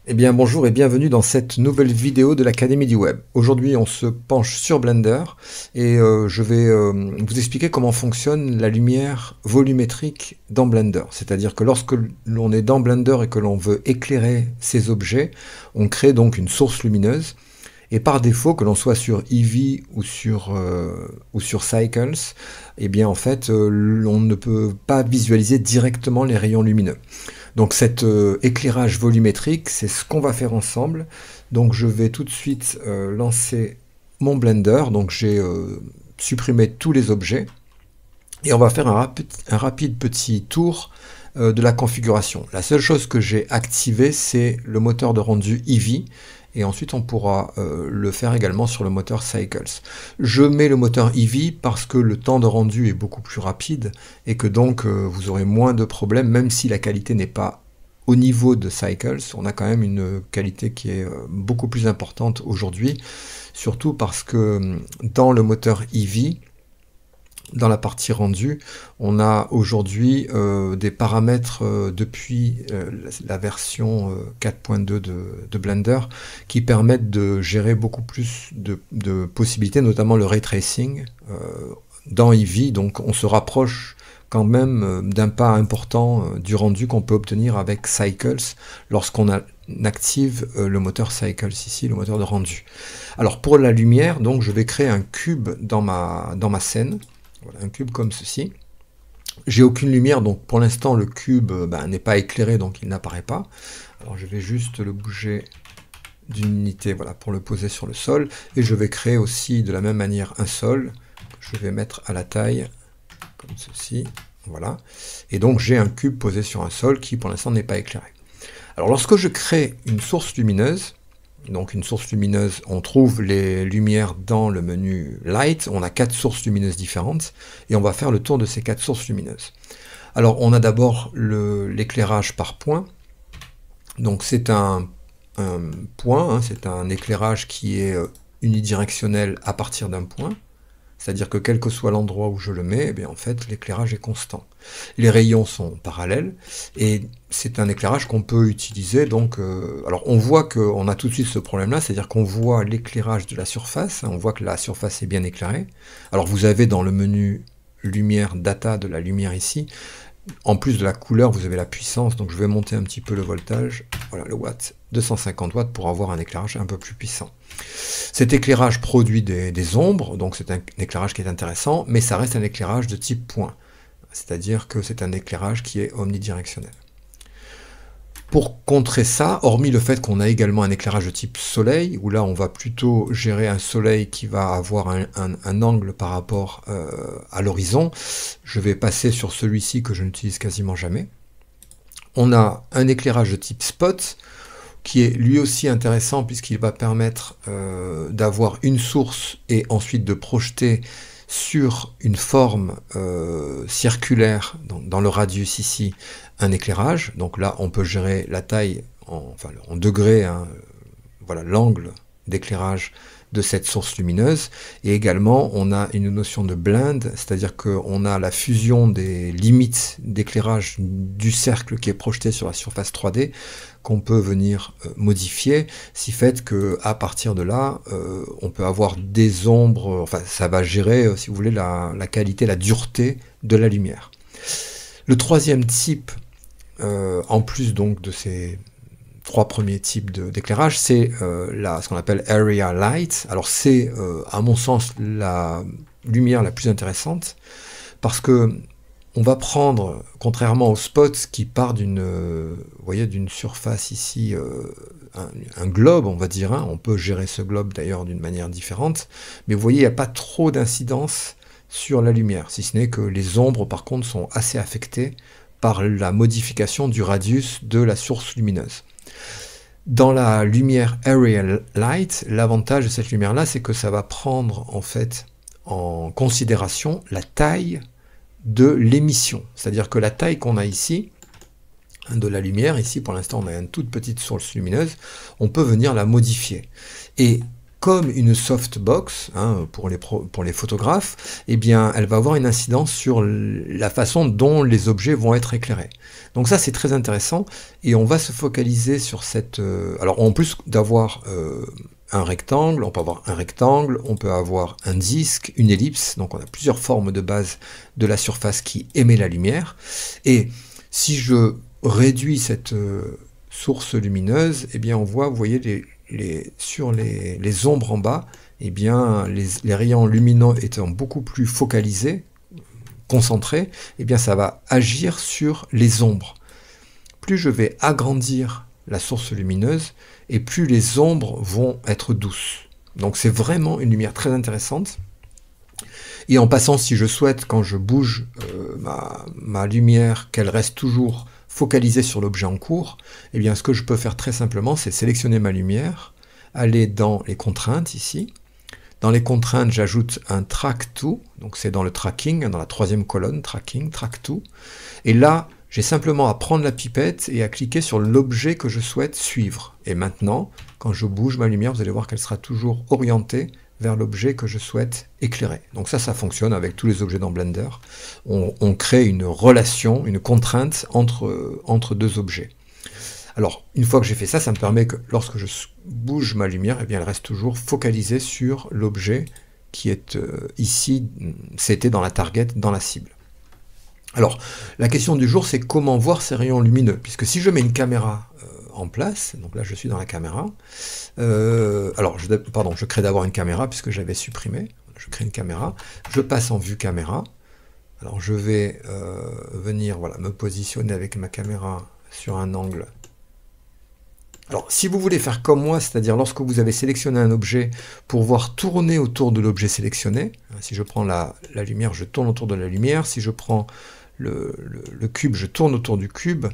Eh bien bonjour et bienvenue dans cette nouvelle vidéo de l'Académie du Web. Aujourd'hui on se penche sur Blender et je vais vous expliquer comment fonctionne la lumière volumétrique dans Blender. C'est-à-dire que lorsque l'on est dans Blender et que l'on veut éclairer ces objets, on crée donc une source lumineuse. Et par défaut, que l'on soit sur Eevee ou sur Cycles, eh bien en fait, on ne peut pas visualiser directement les rayons lumineux. Donc cet éclairage volumétrique, c'est ce qu'on va faire ensemble. Donc je vais tout de suite lancer mon Blender. Donc j'ai supprimé tous les objets. Et on va faire un rapide petit tour de la configuration. La seule chose que j'ai activée, c'est le moteur de rendu Eevee. Et ensuite, on pourra le faire également sur le moteur Cycles. Je mets le moteur Eevee parce que le temps de rendu est beaucoup plus rapide et que donc vous aurez moins de problèmes, même si la qualité n'est pas au niveau de Cycles. On a quand même une qualité qui est beaucoup plus importante aujourd'hui, surtout parce que dans le moteur Eevee, dans la partie rendu, on a aujourd'hui des paramètres depuis la version 4.2 de Blender qui permettent de gérer beaucoup plus de possibilités, notamment le ray tracing dans Eevee. Donc on se rapproche quand même d'un pas important du rendu qu'on peut obtenir avec Cycles lorsqu'on active le moteur Cycles ici, le moteur de rendu. Alors pour la lumière, donc je vais créer un cube dans ma scène. Voilà, un cube comme ceci. J'ai aucune lumière, donc pour l'instant le cube n'est pas éclairé, donc il n'apparaît pas. Alors je vais juste le bouger d'une unité, voilà, pour le poser sur le sol. Et je vais créer aussi de la même manière un sol, que je vais mettre à la taille, comme ceci. Voilà. Et donc j'ai un cube posé sur un sol qui pour l'instant n'est pas éclairé. Alors lorsque je crée une source lumineuse, donc une source lumineuse, on trouve les lumières dans le menu Light, on a 4 sources lumineuses différentes, et on va faire le tour de ces 4 sources lumineuses. Alors on a d'abord l'éclairage par point, donc c'est un point, c'est un éclairage qui est unidirectionnel à partir d'un point, c'est-à-dire que quel que soit l'endroit où je le mets, eh bien en fait l'éclairage est constant. Les rayons sont parallèles, et c'est un éclairage qu'on peut utiliser, donc alors on voit qu'on a tout de suite ce problème-là, c'est-à-dire qu'on voit l'éclairage de la surface, on voit que la surface est bien éclairée. Alors vous avez dans le menu lumière data de la lumière ici, en plus de la couleur, vous avez la puissance, donc je vais monter un petit peu le voltage, voilà le watt, 250 watts pour avoir un éclairage un peu plus puissant. Cet éclairage produit des ombres, donc c'est un éclairage qui est intéressant, mais ça reste un éclairage de type point, c'est-à-dire que c'est un éclairage qui est omnidirectionnel. Pour contrer ça, hormis le fait qu'on a également un éclairage de type soleil, où là on va plutôt gérer un soleil qui va avoir un angle par rapport à l'horizon, je vais passer sur celui-ci que je n'utilise quasiment jamais. On a un éclairage de type spot, qui est lui aussi intéressant puisqu'il va permettre d'avoir une source et ensuite de projeter sur une forme circulaire, dans le radius ici, un éclairage. Donc là, on peut gérer la taille en degrés, voilà l'angle d'éclairage de cette source lumineuse. Et également, on a une notion de blend, c'est-à-dire qu'on a la fusion des limites d'éclairage du cercle qui est projeté sur la surface 3D, qu'on peut venir modifier, si fait que à partir de là, on peut avoir des ombres, enfin ça va gérer, si vous voulez, la qualité, la dureté de la lumière. Le troisième type, en plus donc de ces 3 premiers types d'éclairage, c'est ce qu'on appelle Area Light. Alors c'est, à mon sens, la lumière la plus intéressante, parce que on va prendre, contrairement au spot qui part d'une surface ici, un globe, on va dire, on peut gérer ce globe d'ailleurs d'une manière différente, mais vous voyez, il n'y a pas trop d'incidence sur la lumière, si ce n'est que les ombres, par contre, sont assez affectées par la modification du radius de la source lumineuse. Dans la lumière Area Light, l'avantage de cette lumière-là, c'est que ça va prendre en fait en considération la taille de l'émission. C'est-à-dire que la taille qu'on a ici, de la lumière, ici pour l'instant on a une toute petite source lumineuse, on peut venir la modifier. Et comme une softbox, hein, pour les photographes, eh bien, elle va avoir une incidence sur la façon dont les objets vont être éclairés. Donc ça, c'est très intéressant, et on va se focaliser sur cette... alors, en plus d'avoir un rectangle, on peut avoir un rectangle, on peut avoir un disque, une ellipse, donc on a plusieurs formes de base de la surface qui émet la lumière, et si je réduis cette source lumineuse, eh bien, on voit, vous voyez, sur les ombres en bas, eh bien, les rayons lumineux étant beaucoup plus focalisés, concentrés, eh bien, ça va agir sur les ombres. Plus je vais agrandir la source lumineuse, et plus les ombres vont être douces. Donc c'est vraiment une lumière très intéressante. Et en passant, si je souhaite, quand je bouge ma lumière, qu'elle reste toujours focalisée sur l'objet en cours, eh bien ce que je peux faire très simplement, c'est sélectionner ma lumière, aller dans les contraintes ici. Dans les contraintes, j'ajoute un track to, donc c'est dans le tracking, dans la troisième colonne, tracking, track to. Et là, j'ai simplement à prendre la pipette et à cliquer sur l'objet que je souhaite suivre. Et maintenant, quand je bouge ma lumière, vous allez voir qu'elle sera toujours orientée vers l'objet que je souhaite éclairer. Donc ça fonctionne avec tous les objets dans Blender. On crée une relation, une contrainte entre deux objets. Alors, une fois que j'ai fait ça, ça me permet que lorsque je bouge ma lumière, eh bien, elle reste toujours focalisée sur l'objet qui est ici, c'était dans la target, dans la cible. Alors, la question du jour, c'est comment voir ces rayons lumineux, puisque si je mets une caméra en place, donc là je suis dans la caméra, alors je crée d'abord une caméra puisque j'avais supprimé, je crée une caméra, je passe en vue caméra, alors je vais venir me positionner avec ma caméra sur un angle. Alors si vous voulez faire comme moi, c'est-à-dire lorsque vous avez sélectionné un objet pour voir tourner autour de l'objet sélectionné, si je prends la lumière, je tourne autour de la lumière, si je prends le cube, je tourne autour du cube.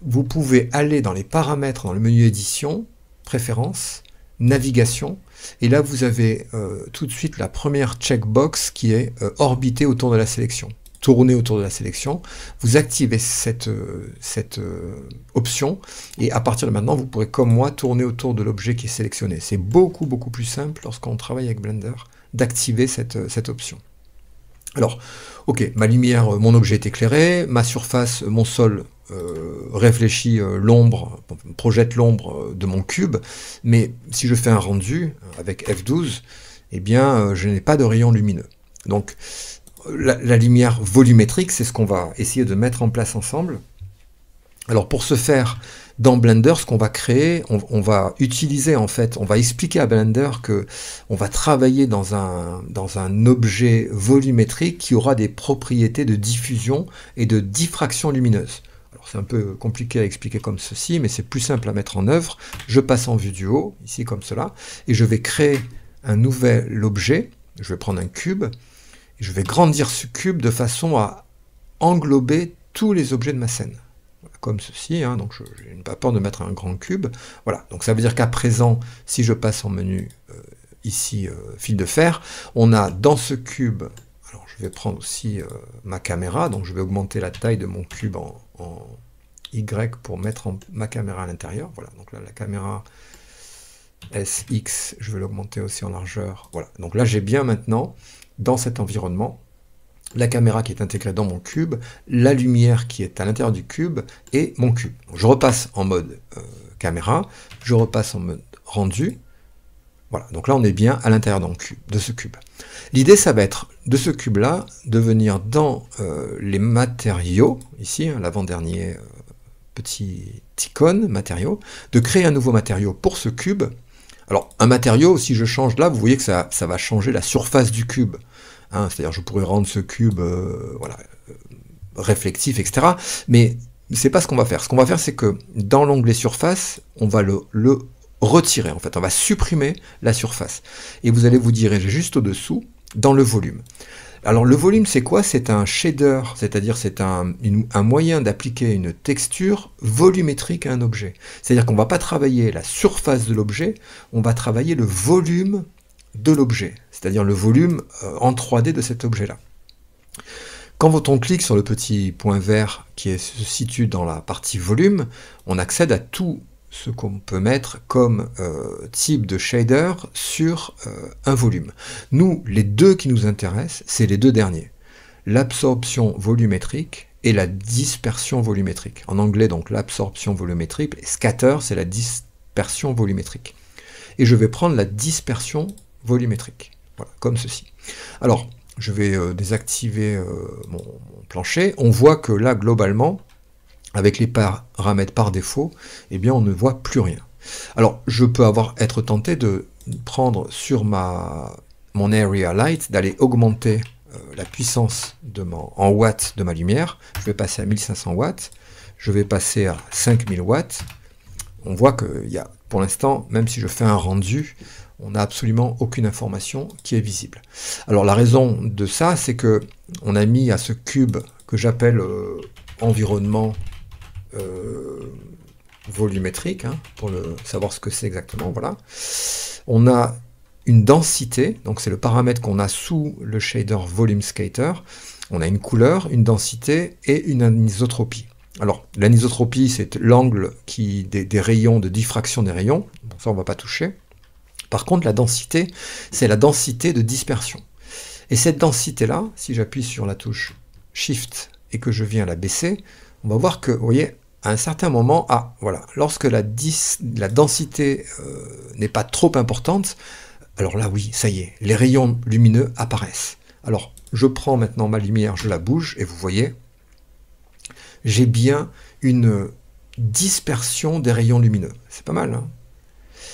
Vous pouvez aller dans les paramètres, dans le menu édition, préférences, navigation, et là vous avez tout de suite la première checkbox qui est orbiter autour de la sélection. Tourner autour de la sélection, vous activez cette option, et à partir de maintenant, vous pourrez, comme moi, tourner autour de l'objet qui est sélectionné. C'est beaucoup plus simple, lorsqu'on travaille avec Blender, d'activer cette option. Alors, ok, ma lumière, mon objet est éclairé, ma surface, mon sol réfléchit l'ombre, projette l'ombre de mon cube, mais si je fais un rendu avec F12, eh bien, je n'ai pas de rayon lumineux. Donc, la lumière volumétrique, c'est ce qu'on va essayer de mettre en place ensemble. Alors, pour ce faire, dans Blender, ce qu'on va créer, on va utiliser, en fait, on va expliquer à Blender que on va travailler dans un objet volumétrique qui aura des propriétés de diffusion et de diffraction lumineuse. Alors c'est un peu compliqué à expliquer comme ceci, mais c'est plus simple à mettre en œuvre. Je passe en vue du haut, ici comme cela, et je vais créer un nouvel objet. Je vais prendre un cube, et je vais grandir ce cube de façon à englober tous les objets de ma scène. Comme ceci, hein, donc je n'ai pas peur de mettre un grand cube. Voilà, donc ça veut dire qu'à présent, si je passe en menu ici, fil de fer, on a dans ce cube, alors je vais prendre aussi ma caméra, donc je vais augmenter la taille de mon cube en Y pour mettre ma caméra à l'intérieur. Voilà, donc là la caméra SX, je vais l'augmenter aussi en largeur. Voilà, donc là j'ai bien maintenant, dans cet environnement, la caméra qui est intégrée dans mon cube, la lumière qui est à l'intérieur du cube et mon cube. Donc, je repasse en mode caméra, je repasse en mode rendu. Voilà, donc là on est bien à l'intérieur de ce cube. L'idée, ça va être de ce cube-là, de venir dans les matériaux, ici, hein, l'avant-dernier petit icône, matériaux, de créer un nouveau matériau pour ce cube. Alors, un matériau, si je change là, vous voyez que ça va changer la surface du cube. Hein, c'est-à-dire je pourrais rendre ce cube réflectif, etc. Mais c'est pas ce qu'on va faire. Ce qu'on va faire, c'est que dans l'onglet surface, on va le retirer. En fait, on va supprimer la surface. Et vous allez vous diriger juste au-dessous, dans le volume. Alors le volume, c'est quoi? C'est un shader, c'est-à-dire c'est un moyen d'appliquer une texture volumétrique à un objet. C'est-à-dire qu'on ne va pas travailler la surface de l'objet, on va travailler le volume de l'objet, c'est-à-dire le volume en 3D de cet objet-là. Quand on clique sur le petit point vert qui se situe dans la partie volume, on accède à tous ce qu'on peut mettre comme type de shader sur un volume. Nous, les deux qui nous intéressent, c'est les deux derniers. L'absorption volumétrique et la dispersion volumétrique. En anglais, donc l'absorption volumétrique, et scatter, c'est la dispersion volumétrique. Et je vais prendre la dispersion volumétrique, voilà, comme ceci. Alors, je vais désactiver mon plancher. On voit que là, globalement, avec les paramètres par défaut, eh bien, on ne voit plus rien. Alors, je peux être tenté de prendre sur mon area light, d'aller augmenter la puissance en watts de ma lumière. Je vais passer à 1500 watts, je vais passer à 5000 watts. On voit qu'il y a, pour l'instant, même si je fais un rendu, on n'a absolument aucune information qui est visible. Alors la raison de ça, c'est que on a mis à ce cube que j'appelle environnement volumétrique, hein, pour savoir ce que c'est exactement. Voilà. On a une densité, donc c'est le paramètre qu'on a sous le shader Volume Skater. On a une couleur, une densité et une anisotropie. Alors, l'anisotropie, c'est l'angle des rayons, de diffraction des rayons. Bon, ça, on ne va pas toucher. Par contre, la densité, c'est la densité de dispersion. Et cette densité-là, si j'appuie sur la touche Shift et que je viens la baisser, on va voir que, vous voyez, à un certain moment, voilà, lorsque la densité n'est pas trop importante, alors là, oui, ça y est, les rayons lumineux apparaissent. Alors, je prends maintenant ma lumière, je la bouge, et vous voyez, j'ai bien une dispersion des rayons lumineux. C'est pas mal, hein?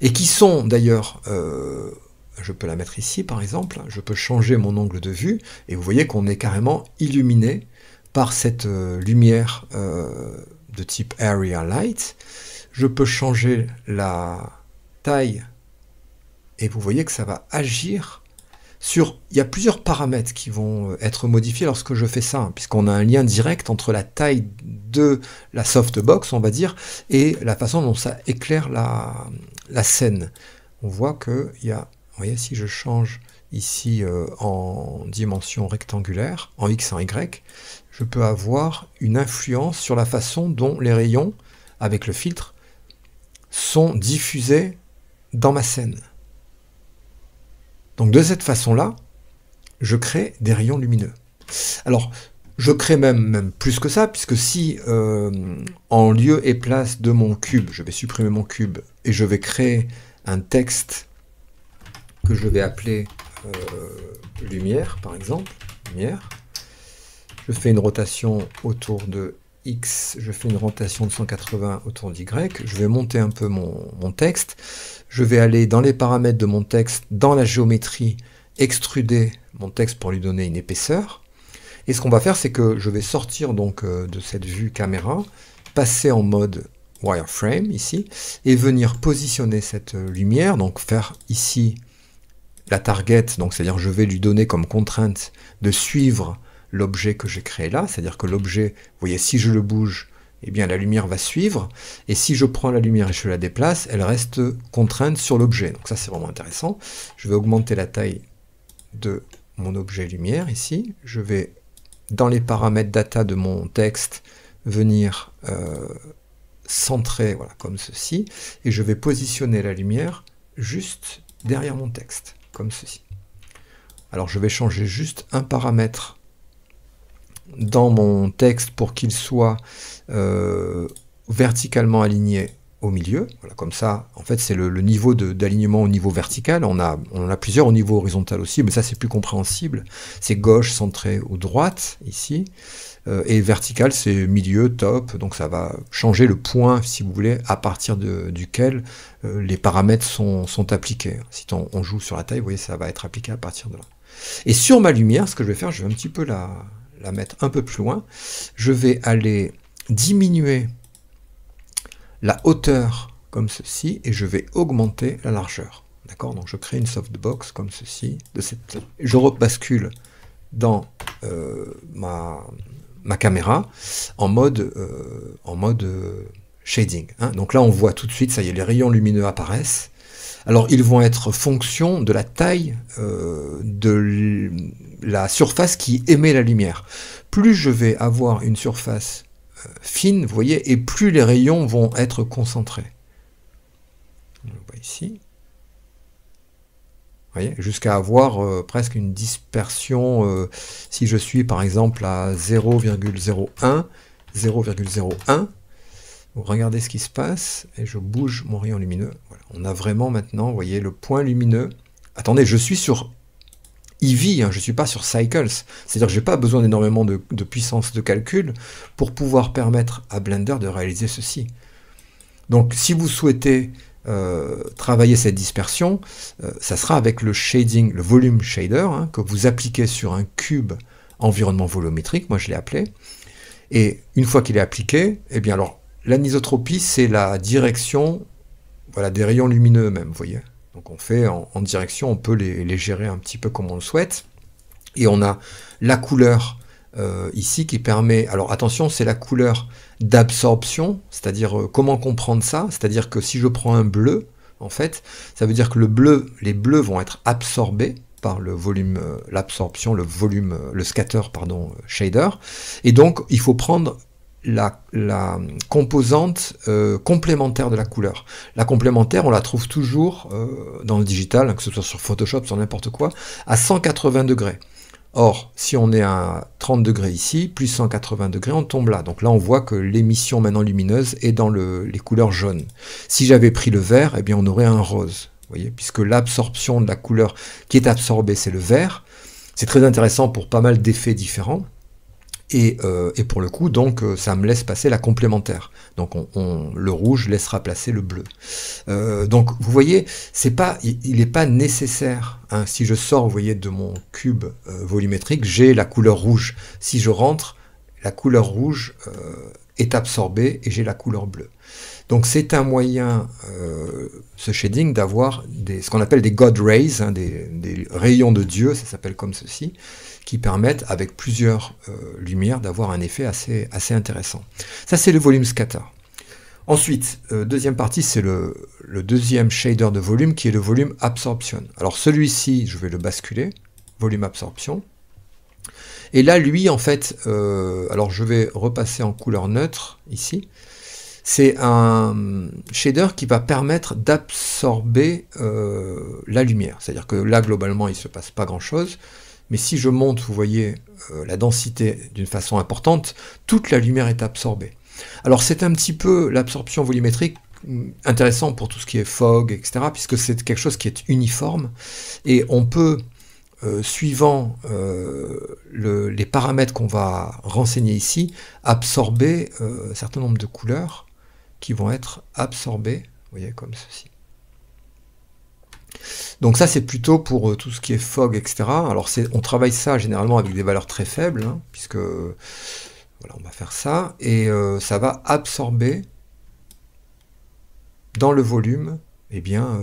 Et qui sont, d'ailleurs, je peux la mettre ici, par exemple, je peux changer mon angle de vue, et vous voyez qu'on est carrément illuminé par cette lumière de type Area Light. Je peux changer la taille, et vous voyez que ça va agir sur... Il y a plusieurs paramètres qui vont être modifiés lorsque je fais ça, hein, puisqu'on a un lien direct entre la taille de la softbox, on va dire, et la façon dont ça éclaire la scène. On voit qu'il y a... Vous voyez, si je change ici en dimension rectangulaire, en X et en Y, je peux avoir une influence sur la façon dont les rayons, avec le filtre, sont diffusés dans ma scène. Donc de cette façon-là, je crée des rayons lumineux. Alors, je crée même plus que ça, puisque si en lieu et place de mon cube, je vais supprimer mon cube, et je vais créer un texte que je vais appeler lumière, par exemple, lumière. Je fais une rotation autour de X, je fais une rotation de 180 autour d'Y, je vais monter un peu mon texte, je vais aller dans les paramètres de mon texte, dans la géométrie, extruder mon texte pour lui donner une épaisseur, et ce qu'on va faire, c'est que je vais sortir donc de cette vue caméra, passer en mode wireframe ici, et venir positionner cette lumière, donc faire ici la target, donc c'est-à-dire je vais lui donner comme contrainte de suivre l'objet que j'ai créé là, c'est-à-dire que l'objet, vous voyez, si je le bouge, eh bien la lumière va suivre, et si je prends la lumière et je la déplace, elle reste contrainte sur l'objet. Donc ça c'est vraiment intéressant. Je vais augmenter la taille de mon objet lumière ici, je vais dans les paramètres data de mon texte venir centrer, voilà, comme ceci, et je vais positionner la lumière juste derrière mon texte, comme ceci. Alors je vais changer juste un paramètre dans mon texte pour qu'il soit verticalement aligné au milieu. Voilà, comme ça, en fait, c'est le niveau d'alignement au niveau vertical. On en a plusieurs au niveau horizontal aussi, mais ça, c'est plus compréhensible. C'est gauche, centré ou droite, ici. Et vertical, c'est milieu, top. Donc ça va changer le point, si vous voulez, à partir duquel les paramètres sont appliqués. Si on joue sur la taille, vous voyez, ça va être appliqué à partir de là. Et sur ma lumière, ce que je vais faire, je vais un petit peu la mettre un peu plus loin. Je vais aller diminuer la hauteur comme ceci et je vais augmenter la largeur. D'accord? Donc je crée une softbox comme ceci. Je rebascule dans ma caméra en mode shading. Hein. Donc là on voit tout de suite, ça y est, les rayons lumineux apparaissent. Alors ils vont être fonction de la taille de la surface qui émet la lumière. Plus je vais avoir une surface fine, vous voyez, et plus les rayons vont être concentrés. On le voit ici. Vous voyez, jusqu'à avoir presque une dispersion, si je suis par exemple à 0,01, 0,01, regardez ce qui se passe, et je bouge mon rayon lumineux. Voilà. On a vraiment maintenant, vous voyez, le point lumineux. Attendez, je suis sur Eevee, hein, je ne suis pas sur Cycles. C'est-à-dire que je n'ai pas besoin d'énormément de puissance de calcul pour pouvoir permettre à Blender de réaliser ceci. Donc, si vous souhaitez travailler cette dispersion, ça sera avec le shading, le volume shader, hein, que vous appliquez sur un cube environnement volumétrique, moi je l'ai appelé. Et une fois qu'il est appliqué, eh bien alors, l'anisotropie, c'est la direction, voilà, des rayons lumineux eux-mêmes, vous voyez. Donc on fait en direction, on peut les gérer un petit peu comme on le souhaite. Et on a la couleur ici qui permet, alors attention, c'est la couleur d'absorption, c'est-à-dire comment comprendre ça, c'est-à-dire que si je prends un bleu, en fait, ça veut dire que les bleus vont être absorbés par le volume, l'absorption, le scatter, pardon, shader, et donc il faut prendre la composante complémentaire de la couleur. La complémentaire, on la trouve toujours dans le digital, hein, que ce soit sur Photoshop, sur n'importe quoi, à 180 degrés. Or, si on est à 30 degrés ici, plus 180 degrés, on tombe là. Donc là, on voit que l'émission maintenant lumineuse est dans les couleurs jaunes. Si j'avais pris le vert, eh bien, on aurait un rose. Vous voyez, puisque l'absorption de la couleur qui est absorbée, c'est le vert. C'est très intéressant pour pas mal d'effets différents. Et pour le coup, donc, ça me laisse passer la complémentaire. Donc, le rouge laissera passer le bleu. Donc, vous voyez, il n'est pas nécessaire. Hein, si je sors, vous voyez, de mon cube volumétrique, j'ai la couleur rouge. Si je rentre, la couleur rouge est absorbée et j'ai la couleur bleue. Donc, c'est un moyen, ce shading, d'avoir ce qu'on appelle des God Rays, hein, des rayons de Dieu, ça s'appelle comme ceci, qui permettent, avec plusieurs lumières, d'avoir un effet assez intéressant. Ça, c'est le volume scatter. Ensuite, deuxième partie, c'est le deuxième shader de volume, qui est le volume absorption. Alors, celui-ci, je vais le basculer, volume absorption. Et là, lui, en fait, alors je vais repasser en couleur neutre, ici. C'est un shader qui va permettre d'absorber la lumière. C'est-à-dire que là, globalement, il ne se passe pas grand-chose. Mais si je monte, vous voyez, la densité d'une façon importante, toute la lumière est absorbée. Alors c'est un petit peu l'absorption volumétrique intéressant pour tout ce qui est fog, etc., puisque c'est quelque chose qui est uniforme, et on peut, suivant les paramètres qu'on va renseigner ici, absorber un certain nombre de couleurs qui vont être absorbées, vous voyez, comme ceci. Donc ça, c'est plutôt pour tout ce qui est fog, etc. Alors on travaille ça généralement avec des valeurs très faibles, hein, puisque voilà, on va faire ça, et ça va absorber dans le volume, eh bien,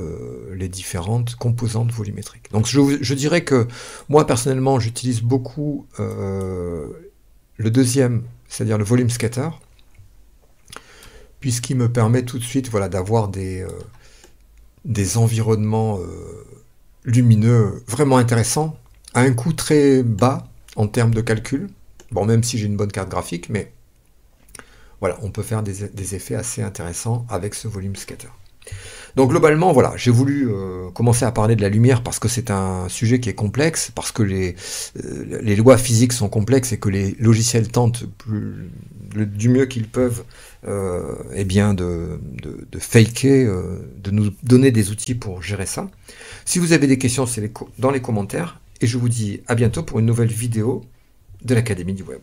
les différentes composantes volumétriques. Donc je dirais que moi, personnellement, j'utilise beaucoup le deuxième, c'est-à-dire le volume scatter, puisqu'il me permet tout de suite, voilà, d'avoir des environnements lumineux vraiment intéressants, à un coût très bas en termes de calcul. Bon, même si j'ai une bonne carte graphique, mais voilà, on peut faire des effets assez intéressants avec ce volume scatter. Donc globalement, voilà, j'ai voulu commencer à parler de la lumière parce que c'est un sujet qui est complexe, parce que les lois physiques sont complexes et que les logiciels tentent du mieux qu'ils peuvent eh bien de faker, de nous donner des outils pour gérer ça. Si vous avez des questions, c'est dans les commentaires, et je vous dis à bientôt pour une nouvelle vidéo de l'Académie du Web.